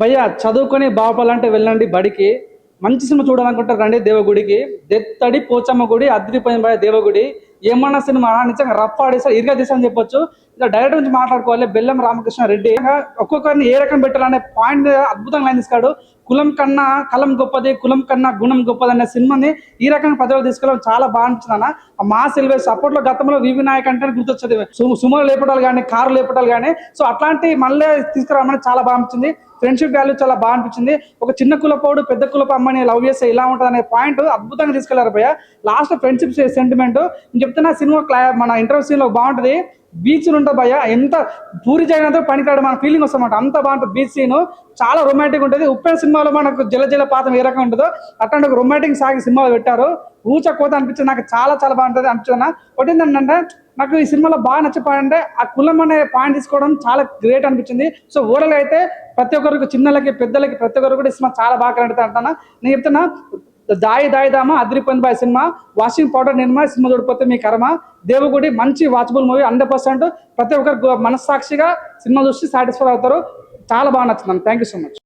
భయ్యా చదువుకొని బాగుపడాలంటే వెళ్ళండి బడికి. మంచి సినిమా చూడాలనుకుంటారు రండి దేవగుడికి. దెత్తడి పోచమ్మ గుడి అదిరిపోయిన భయ దేవగుడి. ఏమన్నా సినిమా నిజంగా రఫ్ ఆడేసా ఇరుగా తీసని చెప్పొచ్చు. ఇలా డైరెక్టర్ నుంచి మాట్లాడుకోవాలి. బెల్లం రామకృష్ణ రెడ్డి ఒక్కొక్కరిని ఏ రకం పెట్టాలనే పాయింట్ అద్భుతంగా లైన్ ఇస్తాడు. కులం కన్నా కలం గొప్పది, కులం కన్నా గుణం గొప్పది అనే సినిమాని ఈ రకంగా ప్రజలు తీసుకెళ్ళడం చాలా బాగా అనిపించింది అన్న. మా సిల్వేస్ అప్పట్లో గతంలో వివి నాయక్ అంటే గుర్తొచ్చేది. సుమో లేపటాలు కానీ కారు లేపటాలు కానీ. సో అట్లాంటి మళ్ళీ తీసుకురావమని చాలా బాగా అనిపించింది. ఫ్రెండ్షిప్ వాల్యూ చాలా బాగా అనిపించింది. ఒక చిన్న కులపోడు పెద్ద కులపు అమ్మని లవ్ చేస్తే ఇలా ఉంటుంది అనే పాయింట్ అద్భుతంగా తీసుకెళ్లారు భయ్య. లాస్ట్ ఫ్రెండ్షిప్ సెంటిమెంట్ నేను చెప్తున్నా. సినిమా మన ఇంటర్వ్యూ సీన్ లో బాగుంటది. బీచ్ ఉంటుంది భయ్య. ఎంత పూరి జగన్నాథ్ పనికిరాడు మన ఫీలింగ్ వస్తామాట. అంత బాగుంటుంది బీచ్ సీన్. చాలా రొమాంటిక్ ఉంటుంది. ఉప్పెన సినిమాలో మనకు జల పాతం ఏ రకం ఉంటుందో అట్లాంటి ఒక రొమాంటిక్ సాగి సినిమాలో పెట్టారు. ఊచకోత అనిపించింది. నాకు చాలా చాలా బాగుంటుంది అనిపించింది. ఒకటి ఏంటంటే నాకు ఈ సినిమాలో బాగా నచ్చిపోయిందంటే ఆ కులం అనే పాయింట్ తీసుకోవడం చాలా గ్రేట్ అనిపించింది. సో ఓవరాల్ అయితే ప్రతి ఒక్కరికి చిన్నలకి పెద్దలకి ప్రతి ఒక్కరు కూడా ఈ సినిమా చాలా బాగా కనెక్ట్ అంటున్నా. నేను చెప్తున్నా దాయి దామా అదిరిపోయింది బాయ్ సినిమా. వాషింగ్ పౌడర్ నిర్మా సినిమా చూడిపోతే మీ కర్మ. దేవగుడి మంచి వాచబుల్ మూవీ 100%. ప్రతి ఒక్కరు మనస్సాక్షిగా సినిమా చూసి సాటిస్ఫై అవుతారు. చాలా బాగా నచ్చింది. Thank you so much.